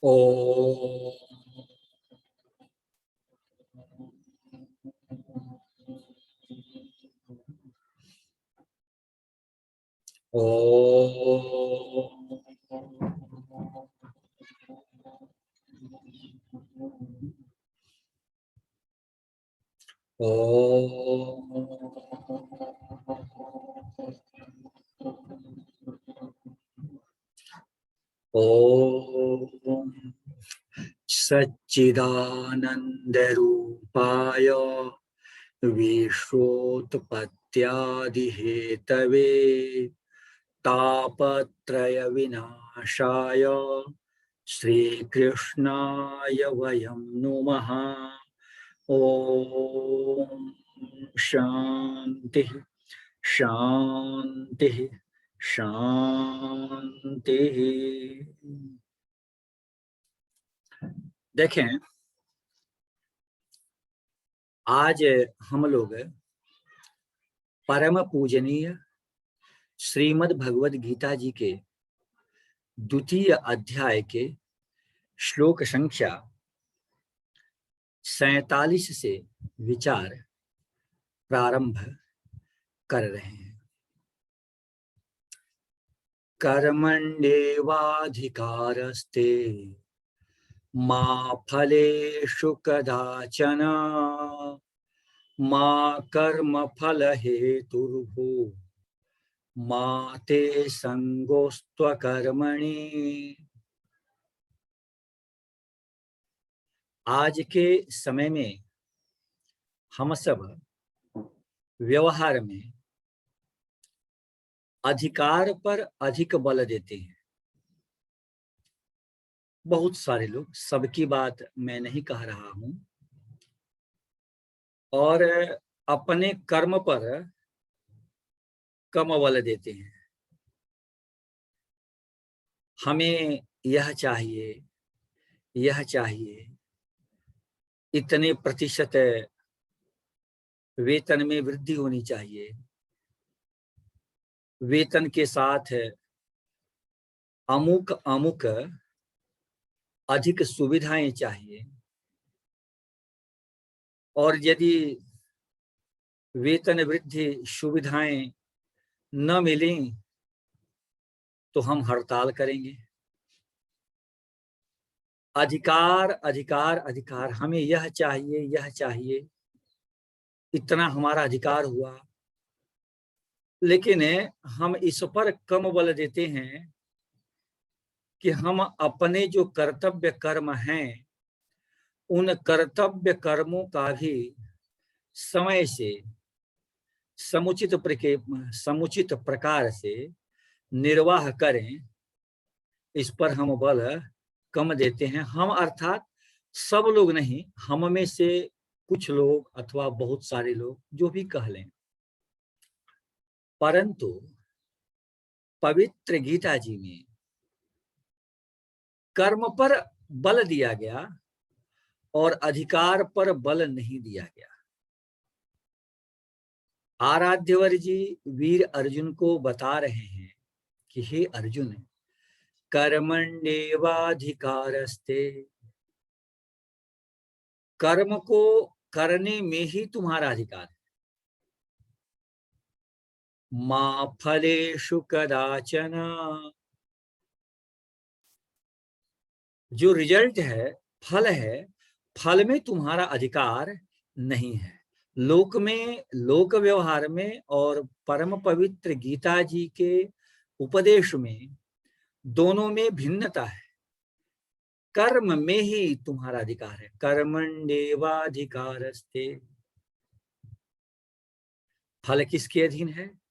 ओम ओम सच्चिदानंद रूपाय विश्वोत्पत्त्यादिहेतवे तापत्रय विनाशाय श्रीकृष्णाय वयं नुमः। ओम शांति शांति शांति। देखें, आज हम लोग परम पूजनीय श्रीमद् भगवद गीता जी के द्वितीय अध्याय के श्लोक संख्या 47 से विचार प्रारंभ कर रहे हैं। कर्मण्येवाधिकारस्ते मा फलेषु कदाचन मा कर्मफल हेतुर्भूः मा ते संगोस्त्वकर्मणि। आज के समय में हम सब व्यवहार में अधिकार पर अधिक बल देते हैं। बहुत सारे लोग, सबकी बात मैं नहीं कह रहा हूं, और अपने कर्म पर कम बल देते हैं। हमें यह चाहिए, यह चाहिए, इतने प्रतिशत वेतन में वृद्धि होनी चाहिए, वेतन के साथ अमुक अमुक अधिक सुविधाएं चाहिए, और यदि वेतन वृद्धि सुविधाएं न मिलें तो हम हड़ताल करेंगे। अधिकार अधिकार अधिकार, हमें यह चाहिए, यह चाहिए, इतना हमारा अधिकार हुआ। लेकिन हम इस पर कम बल देते हैं कि हम अपने जो कर्तव्य कर्म हैं, उन कर्तव्य कर्मों का भी समय से समुचित प्रकार से निर्वाह करें, इस पर हम बल कम देते हैं। हम अर्थात सब लोग नहीं, हम में से कुछ लोग अथवा बहुत सारे लोग, जो भी कह लें। परंतु पवित्र गीता जी में कर्म पर बल दिया गया और अधिकार पर बल नहीं दिया गया। आराध्यवर जी वीर अर्जुन को बता रहे हैं कि हे अर्जुन, कर्मण्येवाधिकारस्ते, कर्म को करने में ही तुम्हारा अधिकार है। मा फलेषु कदाचन, जो रिजल्ट है, फल है, फल में तुम्हारा अधिकार नहीं है। लोक में, लोक व्यवहार में और परम पवित्र गीता जी के उपदेश में, दोनों में भिन्नता है। कर्म में ही तुम्हारा अधिकार है। कर्मण्येवाधिकारस्ते, फल किसके अधीन है?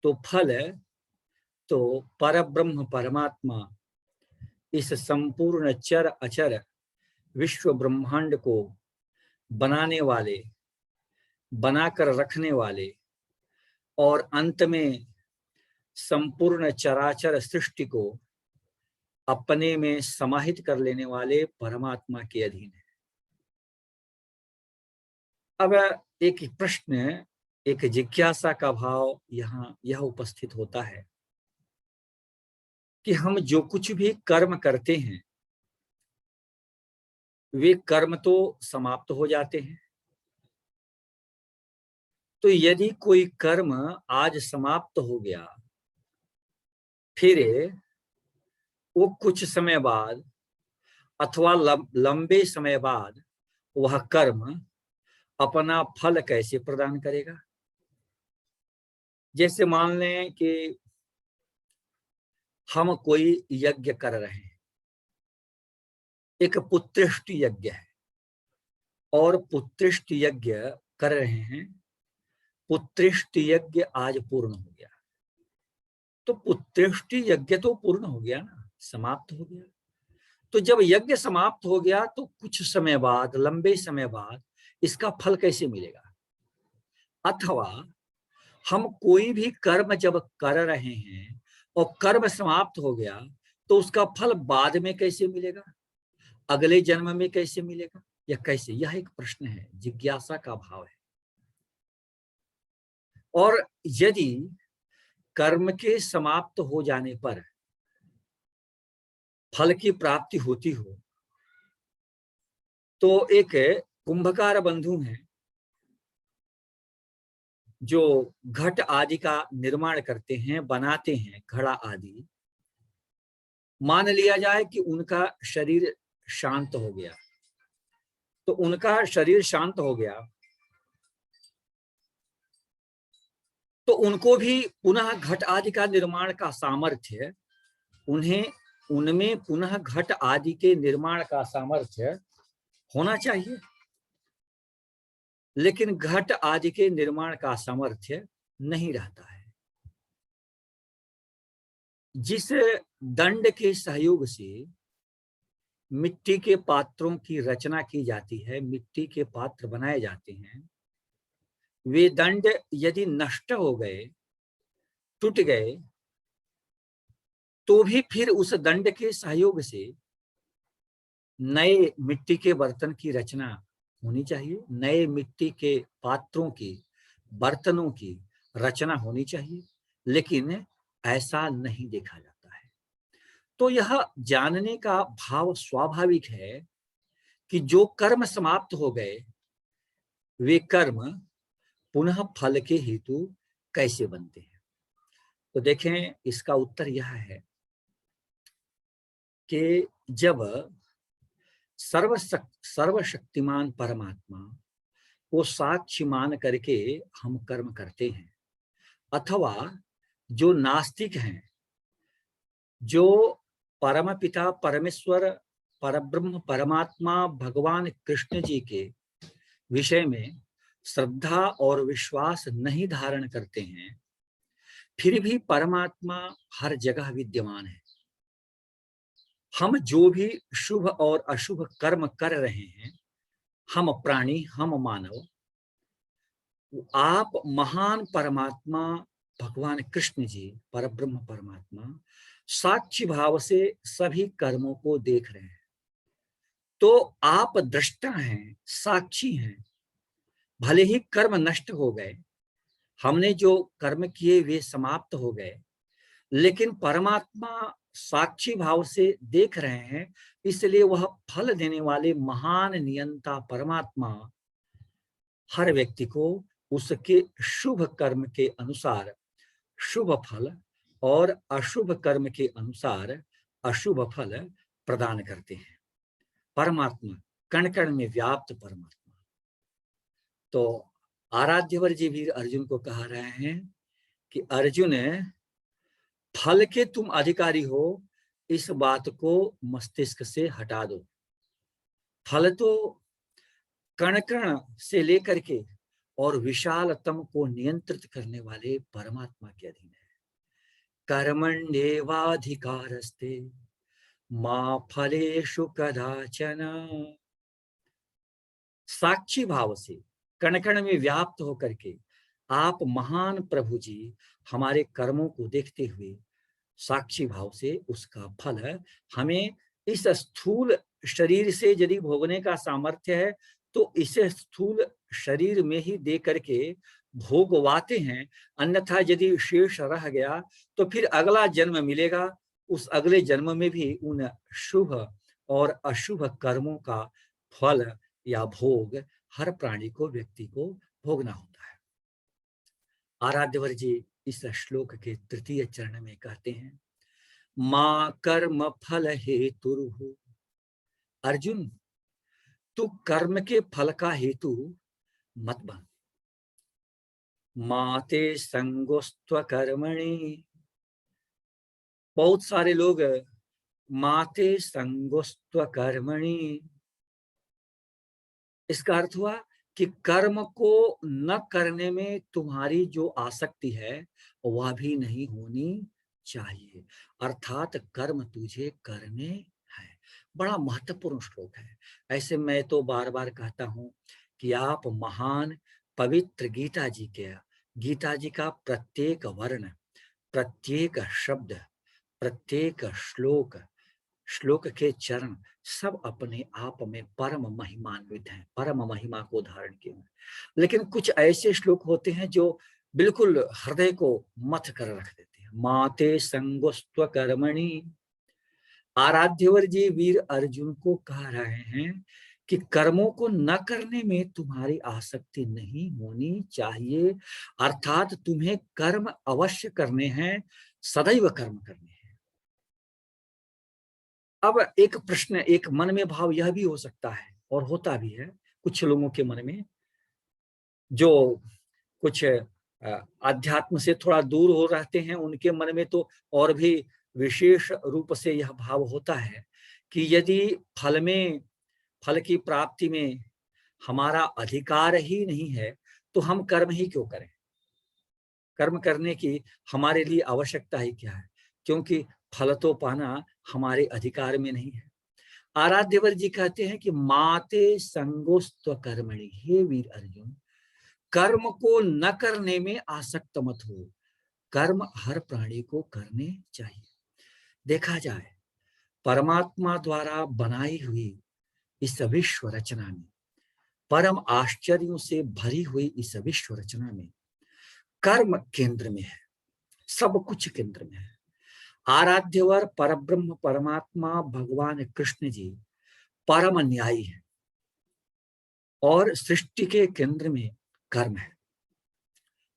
तो फल तो परब्रह्म परमात्मा इस संपूर्ण चर अचर विश्व ब्रह्मांड को बनाने वाले, बनाकर रखने वाले, और अंत में संपूर्ण चराचर सृष्टि को अपने में समाहित कर लेने वाले परमात्मा के अधीन है। अब एक प्रश्न, एक जिज्ञासा का भाव यहाँ यह उपस्थित होता है कि हम जो कुछ भी कर्म करते हैं, वे कर्म तो समाप्त हो जाते हैं। तो यदि कोई कर्म आज समाप्त हो गया, फिर वो कुछ समय बाद अथवा लंबे समय बाद वह कर्म अपना फल कैसे प्रदान करेगा? जैसे मान लें कि हम कोई यज्ञ कर रहे हैं, एक पुत्रिष्ट यज्ञ है, और पुत्रिष्ट यज्ञ कर रहे हैं, पुत्रिष्ट यज्ञ आज पूर्ण हो गया, तो पुत्रिष्ट यज्ञ तो पूर्ण हो गया ना, समाप्त हो गया। तो जब यज्ञ समाप्त हो गया तो कुछ समय बाद, लंबे समय बाद इसका फल कैसे मिलेगा? अथवा हम कोई भी कर्म जब कर रहे हैं और कर्म समाप्त हो गया तो उसका फल बाद में कैसे मिलेगा, अगले जन्म में कैसे मिलेगा, या कैसे? यह एक प्रश्न है, जिज्ञासा का भाव है। और यदि कर्म के समाप्त हो जाने पर फल की प्राप्ति होती हो, तो एक कुंभकार बंधु हैं जो घट आदि का निर्माण करते हैं, बनाते हैं घड़ा आदि। मान लिया जाए कि उनका शरीर शांत हो गया, तो उनका शरीर शांत हो गया तो उनको भी पुनः घट आदि का निर्माण का सामर्थ्य, उन्हें उनमें पुनः घट आदि के निर्माण का सामर्थ्य होना चाहिए। लेकिन घट आदि के निर्माण का सामर्थ्य नहीं रहता है। जिस दंड के सहयोग से मिट्टी के पात्रों की रचना की जाती है, मिट्टी के पात्र बनाए जाते हैं, वे दंड यदि नष्ट हो गए, टूट गए, तो भी फिर उस दंड के सहयोग से नए मिट्टी के बर्तन की रचना होनी चाहिए, नए मिट्टी के पात्रों की, बर्तनों की रचना होनी चाहिए, लेकिन ऐसा नहीं देखा जाता है। तो यह जानने का भाव स्वाभाविक है कि जो कर्म समाप्त हो गए, वे कर्म पुनः फल के हेतु कैसे बनते हैं। तो देखें, इसका उत्तर यह है कि जब सर्वशक्तिमान परमात्मा को साक्ष्य मान करके हम कर्म करते हैं, अथवा जो नास्तिक हैं, जो परम पिता परमेश्वर परब्रह्म परमात्मा भगवान कृष्ण जी के विषय में श्रद्धा और विश्वास नहीं धारण करते हैं, फिर भी परमात्मा हर जगह विद्यमान है। हम जो भी शुभ और अशुभ कर्म कर रहे हैं, हम प्राणी, हम मानव, आप महान परमात्मा भगवान कृष्ण जी परब्रह्म परमात्मा साक्षी भाव से सभी कर्मों को देख रहे हैं। तो आप दृष्टा हैं, साक्षी हैं। भले ही कर्म नष्ट हो गए, हमने जो कर्म किए वे समाप्त हो गए, लेकिन परमात्मा साक्षी भाव से देख रहे हैं, इसलिए वह फल देने वाले महान नियंता परमात्मा हर व्यक्ति को उसके शुभ कर्म के अनुसार शुभ फल और अशुभ कर्म के अनुसार अशुभ फल प्रदान करते हैं। परमात्मा कण कण में व्याप्त परमात्मा। तो आराध्यवर जी भी अर्जुन को कहा रहे हैं कि अर्जुन, फल के तुम अधिकारी हो, इस बात को मस्तिष्क से हटा दो। फल तो कण कण से लेकर के और विशालतम को नियंत्रित करने वाले परमात्मा के अधीन है। कर्मण्येवाधिकारस्ते मा फलेषु कदाचन। साक्षी भाव से कण कण में व्याप्त होकर के आप महान प्रभु जी हमारे कर्मों को देखते हुए साक्षी भाव से उसका फल हमें इस स्थूल शरीर से यदि भोगने का सामर्थ्य है तो इसे स्थूल शरीर में ही दे करके भोगवाते हैं। अन्यथा यदि शेष रह गया तो फिर अगला जन्म मिलेगा, उस अगले जन्म में भी उन शुभ और अशुभ कर्मों का फल या भोग हर प्राणी को, व्यक्ति को भोगना होता है। आराध्यवर जी इस श्लोक के तृतीय चरण में कहते हैं, मां कर्म फल हेतुर्हु। अर्जुन, तू कर्म के फल का हेतु मत बन। माते संगोस्त्व कर्मणि। बहुत सारे लोग माते संगोस्त्व कर्मणि, इसका अर्थ हुआ कि कर्म को न करने में तुम्हारी जो आसक्ति है वह भी नहीं होनी चाहिए, अर्थात कर्म तुझे करने हैं। बड़ा महत्वपूर्ण श्लोक है। ऐसे मैं तो बार बार कहता हूं कि आप महान पवित्र गीता जी का प्रत्येक वर्ण, प्रत्येक शब्द, प्रत्येक श्लोक के चरण सब अपने आप में परम महिमान्वित हैं, परम महिमा को धारण किए हैं। लेकिन कुछ ऐसे श्लोक होते हैं जो बिल्कुल हृदय को मथ कर रख देते हैं। माते संगोस्त्व कर्मणि। आराध्यवर जी वीर अर्जुन को कह रहे हैं कि कर्मों को न करने में तुम्हारी आसक्ति नहीं होनी चाहिए, अर्थात तुम्हें कर्म अवश्य करने हैं, सदैव कर्म करने हैं। अब एक प्रश्न, एक मन में भाव यह भी हो सकता है और होता भी है कुछ लोगों के मन में, जो कुछ अध्यात्म से थोड़ा दूर हो रहते हैं, उनके मन में तो और भी विशेष रूप से यह भाव होता है कि यदि फल की प्राप्ति में हमारा अधिकार ही नहीं है तो हम कर्म ही क्यों करें। कर्म करने की हमारे लिए आवश्यकता ही क्या है, क्योंकि फल तो पाना हमारे अधिकार में नहीं है। आराध्यवर जी कहते हैं कि माते संगोस्त्व कर्मणि। हे वीर अर्जुन, कर्म को न करने में आसक्त मत हो, कर्म हर प्राणी को करने चाहिए। देखा जाए परमात्मा द्वारा बनाई हुई इस विश्व रचना में, परम आश्चर्यों से भरी हुई इस विश्व रचना में कर्म केंद्र में है, सब कुछ केंद्र में है। आराध्यवर परब्रह्म परमात्मा भगवान कृष्ण जी परम न्यायी है और सृष्टि के केंद्र में कर्म है।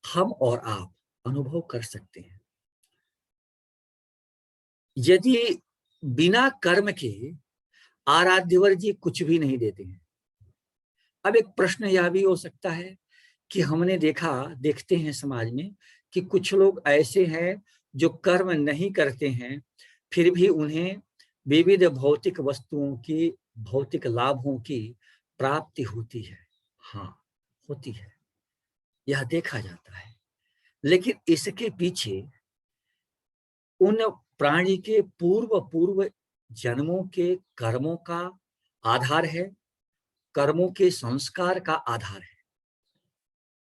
हम और आप अनुभव कर सकते हैं, यदि बिना कर्म के आराध्यवर जी कुछ भी नहीं देते हैं। अब एक प्रश्न यह भी हो सकता है कि हमने देखते हैं समाज में कि कुछ लोग ऐसे हैं जो कर्म नहीं करते हैं, फिर भी उन्हें विविध भौतिक वस्तुओं की, भौतिक लाभों की प्राप्ति होती है। हाँ, होती है, यह देखा जाता है। लेकिन इसके पीछे उन प्राणी के पूर्व जन्मों के कर्मों का आधार है, कर्मों के संस्कार का आधार है।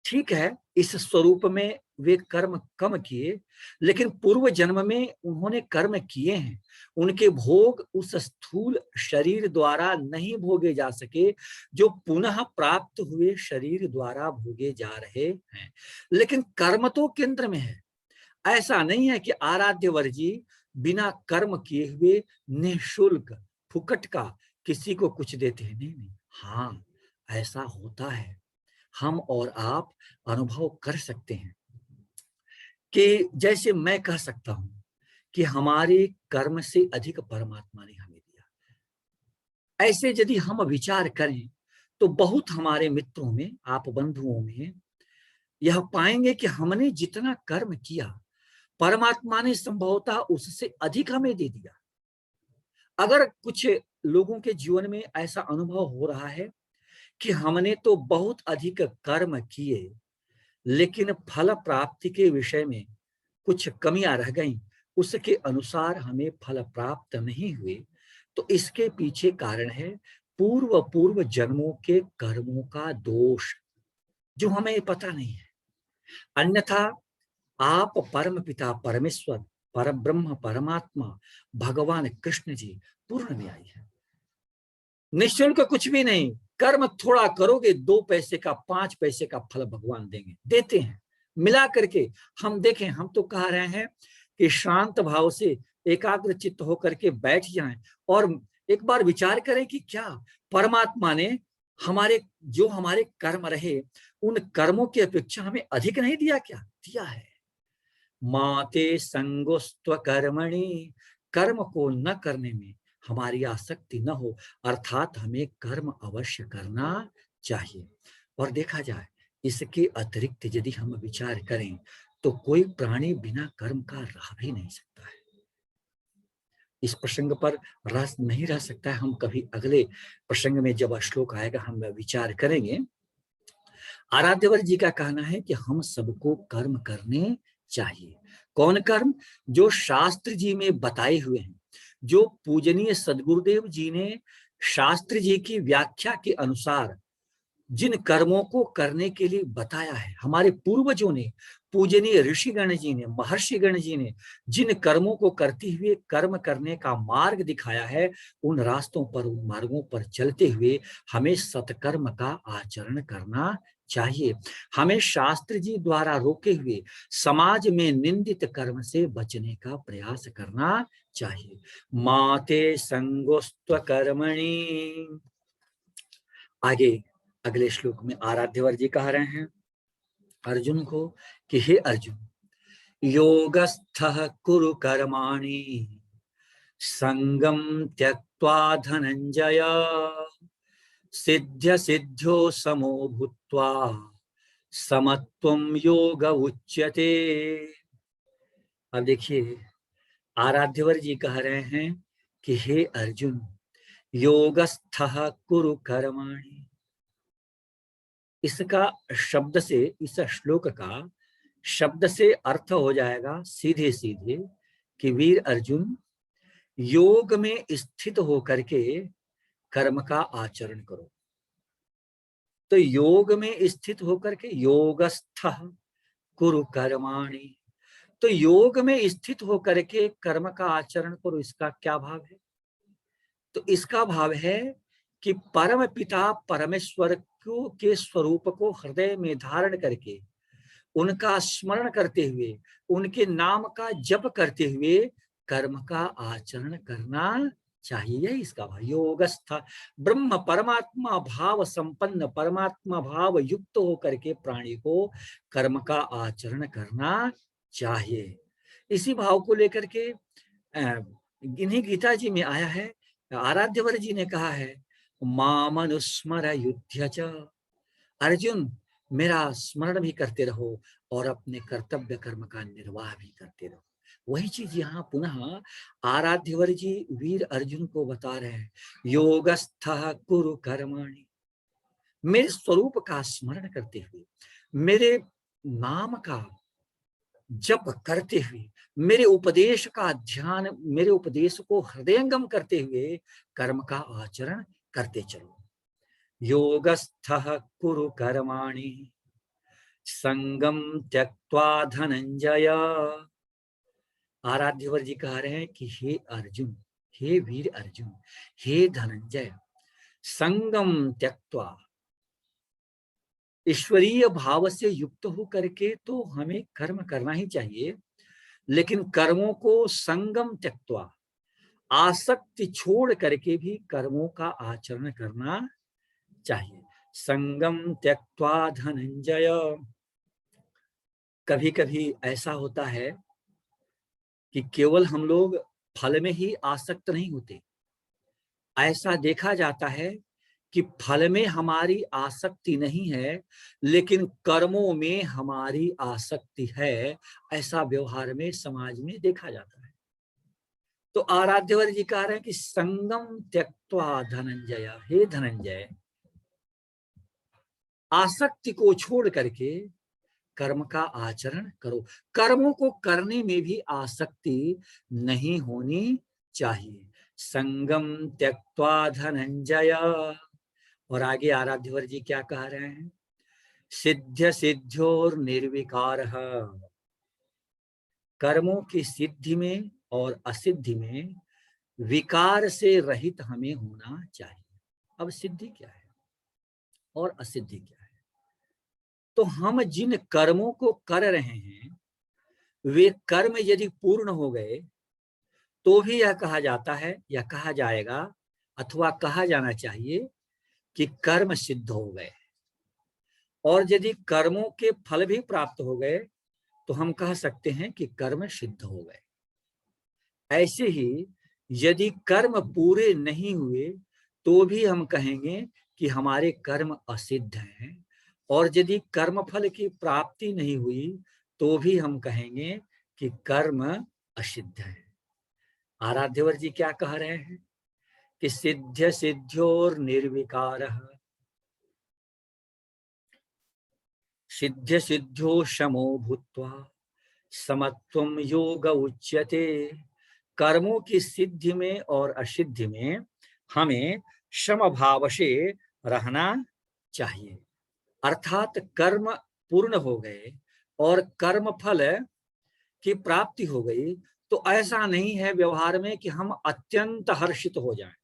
ठीक है, इस स्वरूप में वे कर्म कम किए, लेकिन पूर्व जन्म में उन्होंने कर्म किए हैं। उनके भोग उस स्थूल शरीर द्वारा नहीं भोगे जा सके जो पुनः प्राप्त हुए शरीर द्वारा भोगे जा रहे हैं। लेकिन कर्म तो केंद्र में है। ऐसा नहीं है कि आराध्यवर जी बिना कर्म किए हुए निःशुल्क फुकट का किसी को कुछ देते हैं। नहीं नहीं, हाँ, ऐसा होता है। हम और आप अनुभव कर सकते हैं कि जैसे मैं कह सकता हूं कि हमारे कर्म से अधिक परमात्मा ने हमें दिया। ऐसे यदि हम विचार करें तो बहुत हमारे मित्रों में, आप बंधुओं में यह पाएंगे कि हमने जितना कर्म किया परमात्मा ने संभवतः उससे अधिक हमें दे दिया। अगर कुछ लोगों के जीवन में ऐसा अनुभव हो रहा है कि हमने तो बहुत अधिक कर्म किए लेकिन फल प्राप्ति के विषय में कुछ कमियां रह गईं, उसके अनुसार हमें फल प्राप्त नहीं हुए, तो इसके पीछे कारण है पूर्व जन्मों के कर्मों का दोष जो हमें पता नहीं है। अन्यथा आप परम पिता परमेश्वर, परब्रह्म परमात्मा भगवान कृष्ण जी पूर्ण न्यायी है। निःशुल्क कुछ भी नहीं, कर्म थोड़ा करोगे 2 पैसे का, 5 पैसे का फल भगवान देंगे, देते हैं मिला करके। हम देखें, हम तो कह रहे हैं कि शांत भाव से एकाग्र चित्त होकर के बैठ जाएं और एक बार विचार करें कि क्या परमात्मा ने हमारे कर्म रहे, उन कर्मों की अपेक्षा हमें अधिक नहीं दिया क्या? दिया है। माते संगोस्त्व कर्मणि, कर्म को न करने में हमारी आसक्ति न हो, अर्थात हमें कर्म अवश्य करना चाहिए। और देखा जाए इसके अतिरिक्त यदि हम विचार करें तो कोई प्राणी बिना कर्म का रह भी नहीं सकता है। इस प्रसंग पर रस नहीं रह सकता है, हम कभी अगले प्रसंग में जब श्लोक आएगा हम विचार करेंगे। आराध्यवर जी का कहना है कि हम सबको कर्म करने चाहिए। कौन कर्म? जो शास्त्र जी में बताए हुए हैं, जो पूजनीय सदगुरुदेव जी ने शास्त्र जी की व्याख्या के अनुसार जिन कर्मों को करने के लिए बताया है, हमारे पूर्वजों ने, पूजनीय ऋषिगण जी ने, महर्षिगण जी ने जिन कर्मों को करते हुए कर्म करने का मार्ग दिखाया है, उन रास्तों पर, उन मार्गों पर चलते हुए हमें सत्कर्म का आचरण करना चाहिए। हमें शास्त्र जी द्वारा रोके हुए समाज में निंदित कर्म से बचने का प्रयास करना चाहिए। माते संगोस्त्व कर्मणि। आगे अगले श्लोक में आराध्यवर जी कह रहे हैं अर्जुन को कि हे अर्जुन, योगस्थः कुरु कर्माणि संगम त्यक्त्वा धनंजय, सिद्ध्य सिद्ध्यो समो भूत्वा समत्वं योग उच्यते। अब देखिए आराध्यवर जी कह रहे हैं कि हे अर्जुन, योगस्थः कुरु कर्माणि, इसका शब्द से, इस श्लोक का शब्द से अर्थ हो जाएगा सीधे सीधे कि वीर अर्जुन, योग में स्थित होकर के कर्म का आचरण करो। तो योग में स्थित होकर के योगस्थः कुरु कर्माणि, तो योग में स्थित होकर के कर्म का आचरण करो, इसका क्या भाव है? तो इसका भाव है कि परम पिता परमेश्वर के स्वरूप को हृदय में धारण करके उनका स्मरण करते हुए, उनके नाम का जप करते हुए कर्म का आचरण करना चाहिए। इसका भाव योगस्थ, ब्रह्म परमात्मा भाव संपन्न, परमात्मा भाव युक्त होकर के प्राणी को कर्म का आचरण करना चाहिए। इसी भाव को लेकर के इन्हीं गीता जी में आया है, आराध्यवर जी ने कहा है मामनुस्मर युध्य च, अर्जुन मेरा स्मरण भी करते रहो और अपने कर्तव्य कर्म का निर्वाह भी करते रहो। वही चीज यहाँ पुनः आराध्यवर जी वीर अर्जुन को बता रहे हैं, योगस्थः कुरु कर्माणि, मेरे स्वरूप का स्मरण करते हुए, मेरे नाम का जप करते हुए, मेरे उपदेश का ध्यान, मेरे उपदेश को हृदयंगम करते हुए कर्म का आचरण करते चलो। योगस्थः कुरु कर्माणि संगम त्यक्त्वा धनंजय। आराध्यवर जी कह रहे हैं कि हे अर्जुन, हे वीर अर्जुन, हे धनंजय, संगम त्यक्त्वा, ईश्वरीय भाव से युक्त हो करके तो हमें कर्म करना ही चाहिए, लेकिन कर्मों को संगम त्यक्त्वा, आसक्ति छोड़ करके भी कर्मों का आचरण करना चाहिए। संगम त्यक्त्वा धनंजय। कभी कभी ऐसा होता है कि केवल हम लोग फल में ही आसक्त नहीं होते, ऐसा देखा जाता है कि फल में हमारी आसक्ति नहीं है लेकिन कर्मों में हमारी आसक्ति है, ऐसा व्यवहार में समाज में देखा जाता है। तो आराध्यवर जी कह रहे हैं कि संगम त्यक्त्वा धनंजय, हे धनंजय, आसक्ति को छोड़ करके कर्म का आचरण करो। कर्मों को करने में भी आसक्ति नहीं होनी चाहिए। संगम त्यक्त्वा धनंजय। और आगे आराध्यवर जी क्या कह रहे हैं, सिद्ध्य सिद्ध्योर निर्विकार, कर्मों की सिद्धि में और असिद्धि में विकार से रहित हमें होना चाहिए। अब सिद्धि क्या है और असिद्धि क्या है? तो हम जिन कर्मों को कर रहे हैं वे कर्म यदि पूर्ण हो गए तो भी यह कहा जाता है या कहा जाएगा अथवा कहा जाना चाहिए कि कर्म सिद्ध हो गए, और यदि कर्मों के फल भी प्राप्त हो गए तो हम कह सकते हैं कि कर्म सिद्ध हो गए। ऐसे ही यदि कर्म पूरे नहीं हुए तो भी हम कहेंगे कि हमारे कर्म असिद्ध हैं, और यदि कर्म फल की प्राप्ति नहीं हुई तो भी हम कहेंगे कि कर्म असिद्ध है। आराध्यवर जी क्या कह रहे हैं कि सिद्ध सिद्ध्योर निर्विकारः, सिद्ध सिद्ध्यो शमो भूत्वा समत्वम योग उच्यते। कर्मों की सिद्धि में और असिद्धि में हमें समभाव से रहना चाहिए, अर्थात कर्म पूर्ण हो गए और कर्म फल की प्राप्ति हो गई तो ऐसा नहीं है व्यवहार में कि हम अत्यंत हर्षित हो जाएं,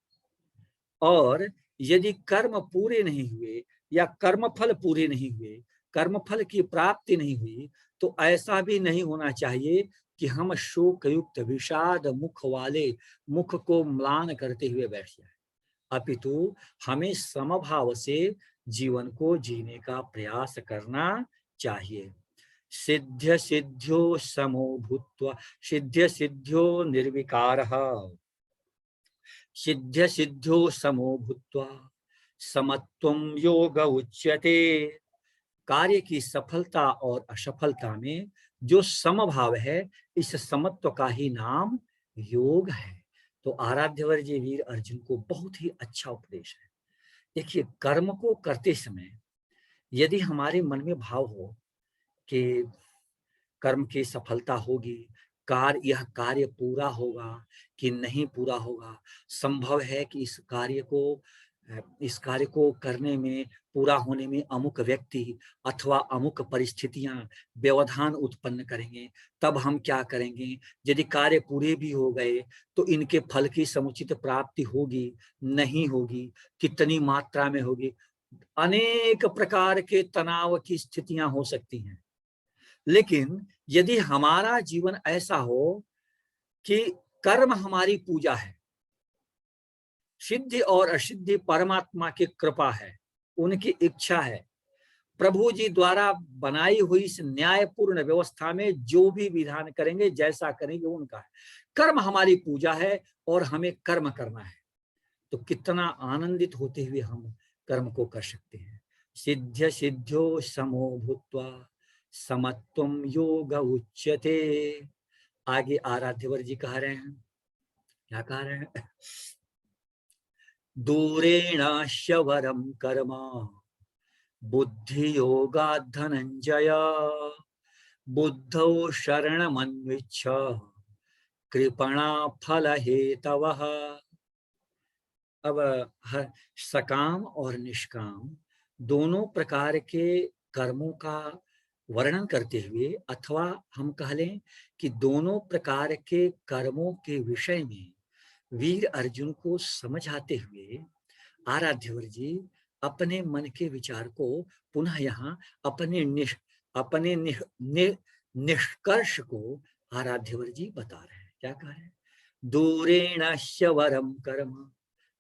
और यदि कर्म पूरे नहीं हुए या कर्मफल पूरे नहीं हुए, कर्मफल की प्राप्ति नहीं हुई, तो ऐसा भी नहीं होना चाहिए कि हम शोक युक्त विषाद मुख वाले मुख को म्लान करते हुए बैठ जाए, अपितु हमें समभाव से जीवन को जीने का प्रयास करना चाहिए। सिद्ध सिद्ध्यो समो भूत्वा, सिद्ध सिद्ध्यो निर्विकारः, सिद्ध सिद्ध्यो समो भूत्वा समत्वम योग उच्यते। कार्य की सफलता और असफलता में जो समभाव है, इस समत्व का ही नाम योग है। तो आराध्यवर जी वीर अर्जुन को बहुत ही अच्छा उपदेश है। देखिए, कर्म को करते समय यदि हमारे मन में भाव हो कि कर्म की सफलता होगी, यह कार्य पूरा होगा कि नहीं पूरा होगा, संभव है कि इस कार्य को करने में, पूरा होने में अमुक व्यक्ति अथवा अमुक परिस्थितियां व्यवधान उत्पन्न करेंगे, तब हम क्या करेंगे, यदि कार्य पूरे भी हो गए तो इनके फल की समुचित प्राप्ति होगी नहीं होगी, कितनी मात्रा में होगी, अनेक प्रकार के तनाव की स्थितियां हो सकती हैं। लेकिन यदि हमारा जीवन ऐसा हो कि कर्म हमारी पूजा है, सिद्धि और असिद्धि परमात्मा की कृपा है, उनकी इच्छा है, प्रभु जी द्वारा बनाई हुई इस न्यायपूर्ण व्यवस्था में जो भी विधान करेंगे, जैसा करेंगे उनका है, कर्म हमारी पूजा है और हमें कर्म करना है, तो कितना आनंदित होते हुए हम कर्म को कर सकते हैं। सिद्ध सिद्ध्यो समो भूत्वा समत्वम योग उच्यते। आगे आराध्यवर जी कह रहे हैं, क्या कह रहे हैं, दूरेण शवरम कर्म बुद्धि योगा धनंजय बुद्धौ शरणमन्विच्छ कृपणा फल हेतवः। अब सकाम और निष्काम दोनों प्रकार के कर्मों का वर्णन करते हुए, अथवा हम कह लें कि दोनों प्रकार के कर्मों के विषय में वीर अर्जुन को समझाते हुए आराध्यवर जी अपने मन के विचार को पुनः यहाँ अपने निष्कर्ष को आराध्यवर जी बता रहे हैं। क्या कह रहे हैं, दूरेण शवरम कर्म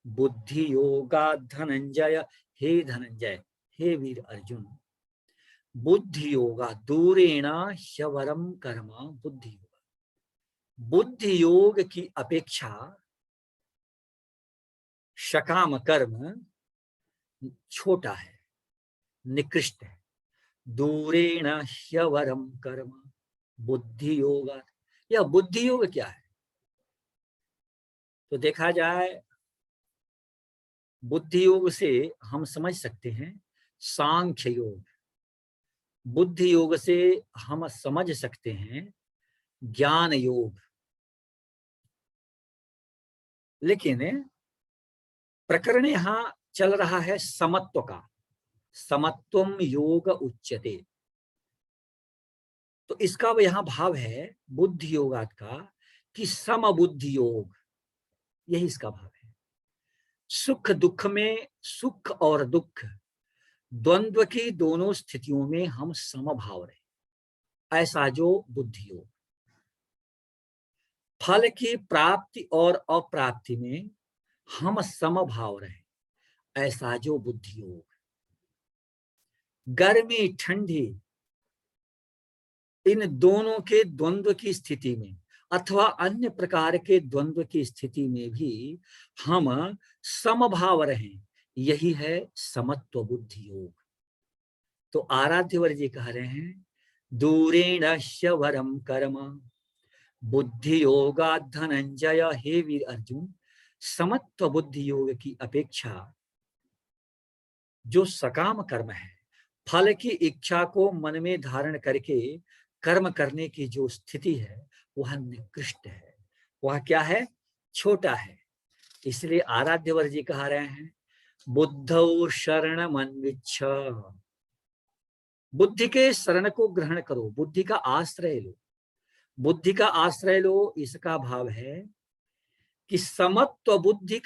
बुद्धि योगा धनंजय। हे धनंजय, हे वीर अर्जुन, बुद्धि योगा दूरेण शवरम कर्म बुद्धि योगा, बुद्धि योग की अपेक्षा सकाम कर्म छोटा है, निकृष्ट है। दूरेण ह्यवरम कर्म बुद्धि योगा। यह बुद्धि योग क्या है, तो देखा जाए बुद्धि योग से हम समझ सकते हैं सांख्य योग, बुद्धि योग से हम समझ सकते हैं ज्ञान योग, लेकिन प्रकरण यहां चल रहा है समत्व का, समत्वम योग उच्यते। तो इसका यहां भाव है बुद्धि योगात का कि समबुद्धि योग, यही इसका भाव है। सुख दुख में, सुख और दुख द्वंद्व की दोनों स्थितियों में हम समभाव रहे, ऐसा जो बुद्धि योग। फल की प्राप्ति और अप्राप्ति में हम समभाव रहे, ऐसा जो बुद्धि योग। गर्मी ठंडी इन दोनों के द्वंद्व की स्थिति में अथवा अन्य प्रकार के द्वंद्व की स्थिति में भी हम समभाव रहें, यही है समत्व बुद्धि योग। तो आराध्यवर जी कह रहे हैं, दूरेणस्य वरम कर्म बुद्धि योगा धनंजय। हे वीर अर्जुन, समत्व बुद्धि योग की अपेक्षा जो सकाम कर्म है, फल की इच्छा को मन में धारण करके कर्म करने की जो स्थिति है, वह निकृष्ट है, वह क्या है, छोटा है। इसलिए आराध्यवर जी कह रहे हैं, बुद्धौ शरणमन्विच्छ, बुद्धि के शरण को ग्रहण करो, बुद्धि का आश्रय लो। बुद्धि का आश्रय लो, इसका भाव है कि समत्व बुद्धि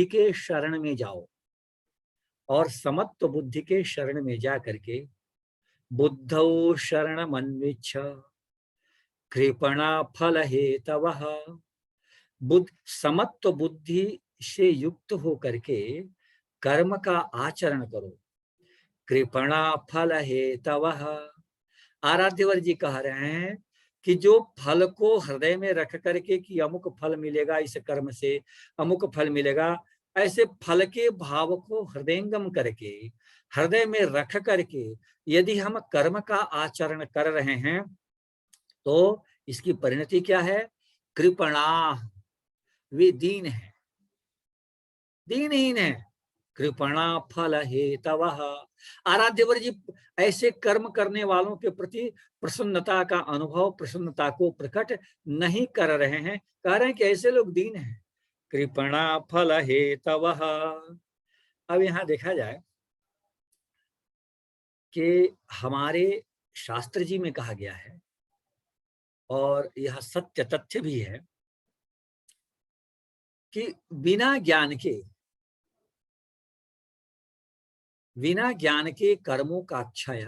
के शरण में जाओ, और समत्व बुद्धि के शरण में जा करके बुद्धौ शरणमन्विच्छ कृपणा फल हेतवः, समत्व बुद्धि से युक्त हो करके कर्म का आचरण करो, कृपणा फल हेतवः। आराध्यवर जी कह रहे हैं कि जो फल को हृदय में रख करके कि अमुक फल मिलेगा, इस कर्म से अमुक फल मिलेगा, ऐसे फल के भाव को हृदयंगम करके हृदय में रख करके यदि हम कर्म का आचरण कर रहे हैं तो इसकी परिणति क्या है, कृपणा, वे दीन है, दीनहीन है, कृपणा फल हेतवः। आराध्यवर जी ऐसे कर्म करने वालों के प्रति प्रसन्नता का अनुभव, प्रसन्नता को प्रकट नहीं कर रहे हैं, कह रहे हैं कि ऐसे लोग दीन हैं, कृपणा फल हेतवः। अब यहां देखा जाए कि हमारे शास्त्र जी में कहा गया है, और यह सत्य तथ्य भी है, कि बिना ज्ञान के कर्मों का क्षय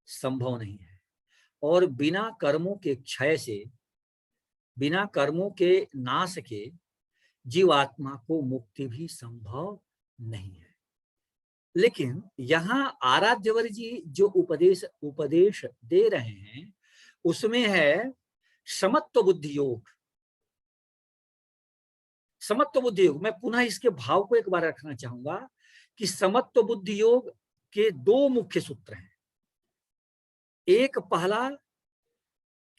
संभव नहीं है, और बिना कर्मों के क्षय से, बिना कर्मों के नाश के जीवात्मा को मुक्ति भी संभव नहीं है। लेकिन यहाँ आराध्यवर जी जो उपदेश दे रहे हैं उसमें है समत्व बुद्धि योग। समत्व बुद्धि योग, मैं पुनः इसके भाव को एक बार रखना चाहूंगा कि समत्व बुद्धि योग के दो मुख्य सूत्र हैं। एक पहला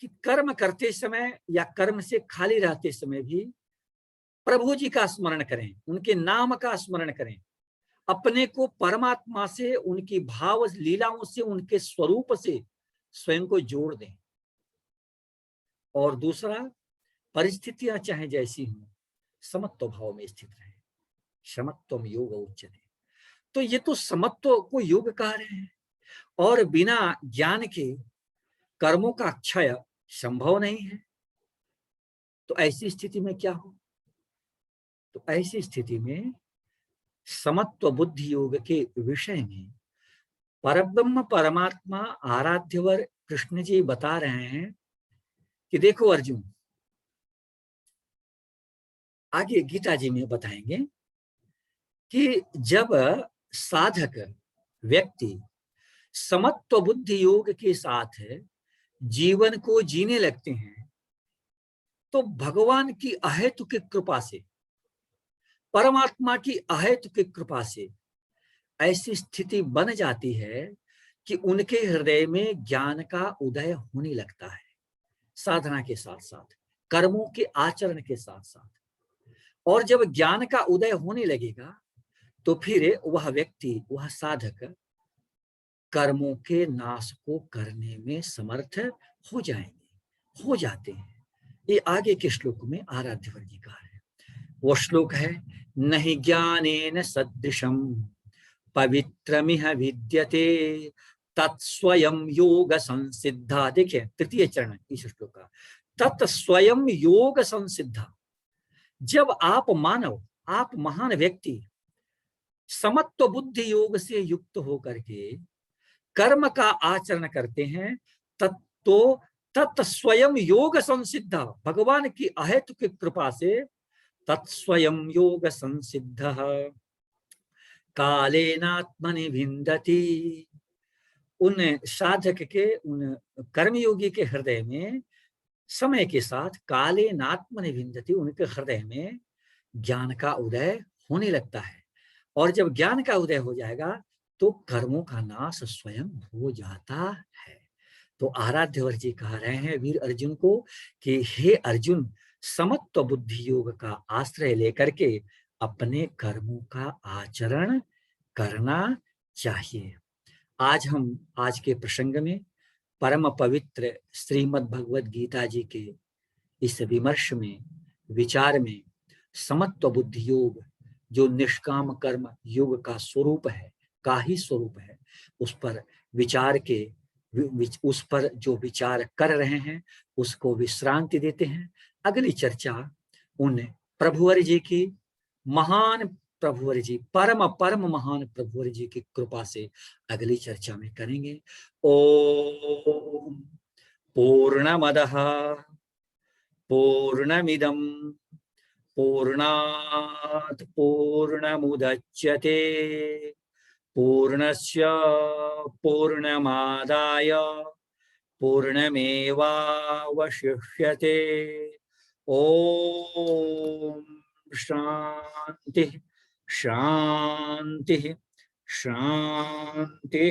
कि कर्म करते समय या कर्म से खाली रहते समय भी प्रभु जी का स्मरण करें, उनके नाम का स्मरण करें, अपने को परमात्मा से, उनकी भाव लीलाओं से, उनके स्वरूप से स्वयं को जोड़ दें। और दूसरा, परिस्थितियां चाहे जैसी हों, समत्व भाव में स्थित रहे, समत्वम योग उच्यते। तो ये तो समत्व को योग कह रहे हैं, और बिना ज्ञान के कर्मों का क्षय संभव नहीं है। तो ऐसी स्थिति में क्या हो, तो ऐसी स्थिति में समत्व बुद्धि योग के विषय में परब्रह्म परमात्मा आराध्यवर कृष्ण जी बता रहे हैं कि देखो अर्जुन, आगे गीता जी में बताएंगे कि जब साधक व्यक्ति समत्व बुद्धि योग के साथ जीवन को जीने लगते हैं तो भगवान की अहेतुक कृपा से, परमात्मा की अहेतुक कृपा से ऐसी स्थिति बन जाती है कि उनके हृदय में ज्ञान का उदय होने लगता है, साधना के साथ साथ, कर्मों के आचरण के साथ साथ। और जब ज्ञान का उदय होने लगेगा तो फिर वह व्यक्ति, वह साधक कर्मों के नाश को करने में समर्थ हो जाते हैं। ये आगे के श्लोक में आराध्यवर जी कहा है, वो श्लोक है, नहीं ज्ञानेन सदृशम पवित्रमिह विद्यते तत्स्वयं योग संसिद्धा। देखिए तृतीय चरण इस श्लोक का, तत्स्वयं योग संसिद्धा। जब आप मानव, आप महान व्यक्ति समत्व बुद्धि योग से युक्त होकर के कर्म का आचरण करते हैं, तत् स्वयं योग संसिद्धा, भगवान की अहेतुक कृपा से तत्स्वयं योग संसिद्धः कालेनात्मनि विन्दति। उन साधक के, उन कर्मयोगी के हृदय में समय के साथ कालेनात्मनि विन्दति, उनके हृदय में ज्ञान का उदय होने लगता है। और जब ज्ञान का उदय हो जाएगा तो कर्मों का नाश स्वयं हो जाता है। तो आराध्यवर जी कह रहे हैं वीर अर्जुन को कि हे अर्जुन, समत्व बुद्धि योग का आश्रय लेकर के अपने कर्मों का आचरण करना चाहिए। आज के प्रसंग में परम पवित्र श्रीमद् भगवद गीता जी के इस विमर्श में, विचार में, समत्व बुद्धि योग जो निष्काम कर्म योग का स्वरूप है, का ही स्वरूप है, उस पर विचार के, उस पर जो विचार कर रहे हैं उसको विश्रांति देते हैं। अगली चर्चा उन प्रभुवर जी की, महान प्रभुवर जी, परम परम महान प्रभुवर जी की कृपा से अगली चर्चा में करेंगे। ओम पूर्णमदः पूर्णमिदं पूर्णात् पूर्णमुदच्यते पूर्णस्य पूर्णमादाय पूर्णमेवावशिष्यते। ओम शांति शांति शांति।